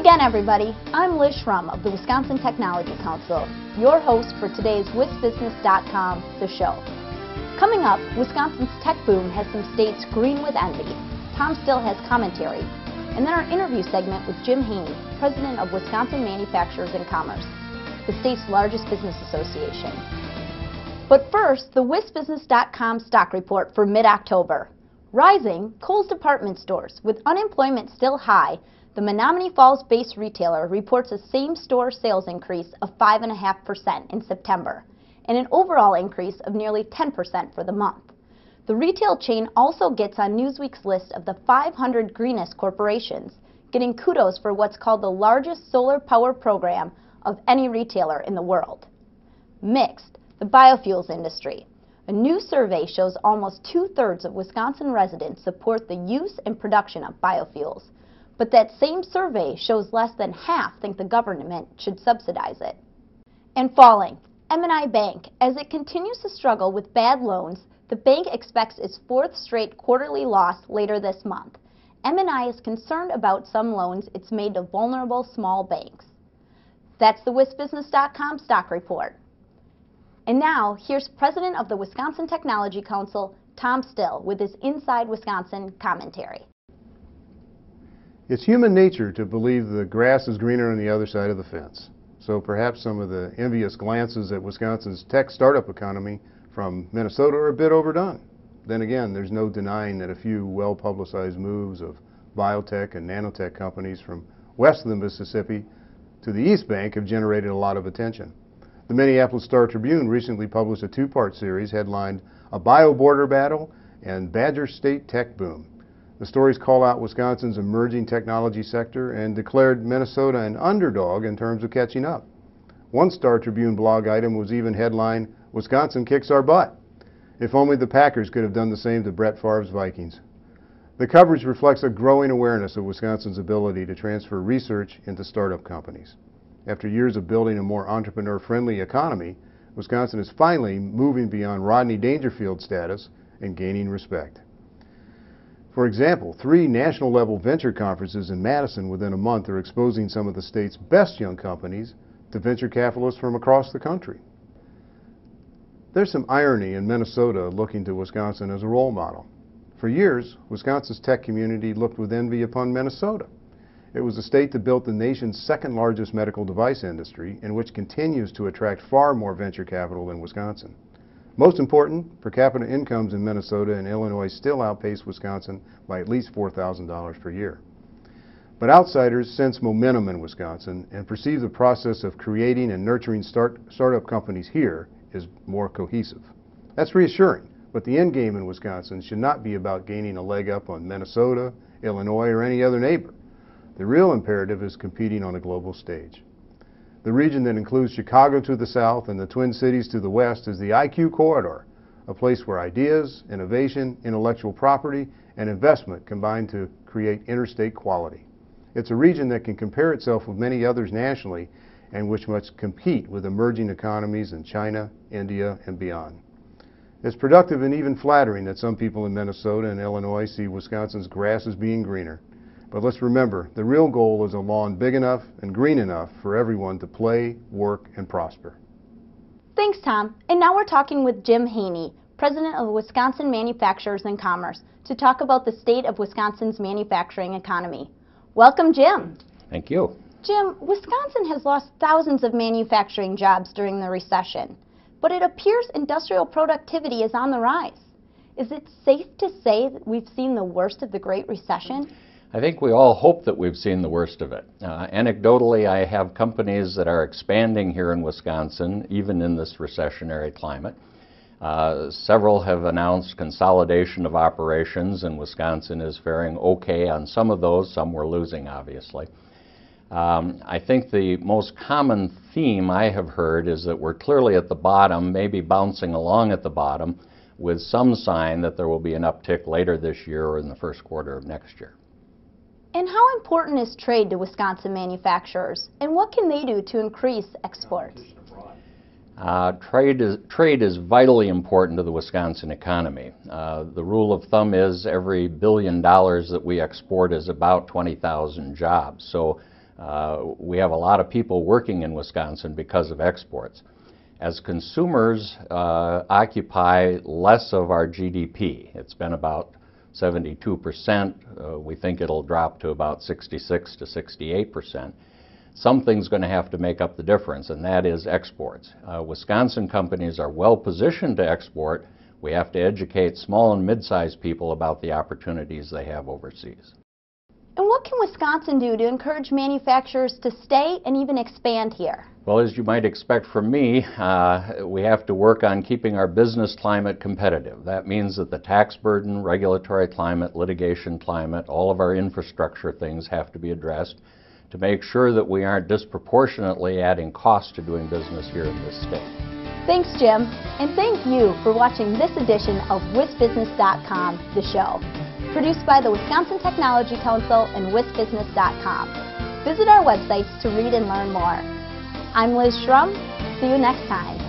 again, everybody. I'm Liz Schrum of the Wisconsin Technology Council, your host for today's WisBusiness.com, The Show. Coming up, Wisconsin's tech boom has some states green with envy. Tom Still has commentary. And then our interview segment with Jim Haney, president of Wisconsin Manufacturers and Commerce, the state's largest business association. But first, the WisBusiness.com stock report for mid-October. Rising, Kohl's department stores. With unemployment still high, the Menominee Falls-based retailer reports a same-store sales increase of 5.5% in September, and an overall increase of nearly 10% for the month. The retail chain also gets on Newsweek's list of the 500 greenest corporations, getting kudos for what's called the largest solar power program of any retailer in the world. Mixed, the biofuels industry. A new survey shows almost 2/3 of Wisconsin residents support the use and production of biofuels. But that same survey shows less than half think the government should subsidize it. And falling, M&I Bank. As it continues to struggle with bad loans, the bank expects its fourth straight quarterly loss later this month. M&I is concerned about some loans it's made to vulnerable small banks. That's the WisBusiness.com stock report. And now, here's President of the Wisconsin Technology Council, Tom Still, with his Inside Wisconsin commentary. It's human nature to believe the grass is greener on the other side of the fence. So perhaps some of the envious glances at Wisconsin's tech startup economy from Minnesota are a bit overdone. Then again, there's no denying that a few well-publicized moves of biotech and nanotech companies from west of the Mississippi to the East Bank have generated a lot of attention. The Minneapolis Star-Tribune recently published a two-part series headlined "A Bio-Border Battle" and "Badger State Tech Boom." The stories call out Wisconsin's emerging technology sector and declared Minnesota an underdog in terms of catching up. One Star-Tribune blog item was even headlined, "Wisconsin Kicks Our Butt." If only the Packers could have done the same to Brett Favre's Vikings. The coverage reflects a growing awareness of Wisconsin's ability to transfer research into startup companies. After years of building a more entrepreneur-friendly economy, Wisconsin is finally moving beyond Rodney Dangerfield status and gaining respect. For example, 3 national-level venture conferences in Madison within a month are exposing some of the state's best young companies to venture capitalists from across the country. There's some irony in Minnesota looking to Wisconsin as a role model. For years, Wisconsin's tech community looked with envy upon Minnesota. It was the state that built the nation's second-largest medical device industry and which continues to attract far more venture capital than Wisconsin. Most important, per capita incomes in Minnesota and Illinois still outpace Wisconsin by at least $4,000 per year. But outsiders sense momentum in Wisconsin and perceive the process of creating and nurturing startup companies here is more cohesive. That's reassuring, but the end game in Wisconsin should not be about gaining a leg up on Minnesota, Illinois, or any other neighbor. The real imperative is competing on a global stage. The region that includes Chicago to the south and the Twin Cities to the west is the IQ Corridor, a place where ideas, innovation, intellectual property, and investment combine to create interstate quality. It's a region that can compare itself with many others nationally and which must compete with emerging economies in China, India, and beyond. It's productive and even flattering that some people in Minnesota and Illinois see Wisconsin's grass as being greener. But let's remember, the real goal is a lawn big enough and green enough for everyone to play, work, and prosper. Thanks, Tom. And now we're talking with Jim Haney, president of Wisconsin Manufacturers and Commerce, to talk about the state of Wisconsin's manufacturing economy. Welcome, Jim. Thank you. Jim, Wisconsin has lost thousands of manufacturing jobs during the recession, but it appears industrial productivity is on the rise. Is it safe to say that we've seen the worst of the Great Recession? I think we all hope that we've seen the worst of it. Anecdotally, I have companies that are expanding here in Wisconsin, even in this recessionary climate. Several have announced consolidation of operations, and Wisconsin is faring okay on some of those. Some we're losing, obviously. I think the most common theme I have heard is that we're clearly at the bottom, maybe bouncing along at the bottom, with some sign that there will be an uptick later this year or in the first quarter of next year. And how important is trade to Wisconsin manufacturers, and what can they do to increase exports? Trade is vitally important to the Wisconsin economy. The rule of thumb is every $1 billion that we export is about 20,000 jobs. So We have a lot of people working in Wisconsin because of exports. As consumers occupy less of our GDP, it's been about 72%. We think it'll drop to about 66 to 68%. Something's going to have to make up the difference, and that is exports. Wisconsin companies are well positioned to export. We have to educate small and mid-sized people about the opportunities they have overseas. And what can Wisconsin do to encourage manufacturers to stay and even expand here? Well, as you might expect from me, we have to work on keeping our business climate competitive. That means that the tax burden, regulatory climate, litigation climate, all of our infrastructure things have to be addressed to make sure that we aren't disproportionately adding costs to doing business here in this state. Thanks, Jim. And thank you for watching this edition of WisBusiness.com, the show. Produced by the Wisconsin Technology Council and WisBusiness.com. Visit our websites to read and learn more. I'm Liz Schrum. See you next time.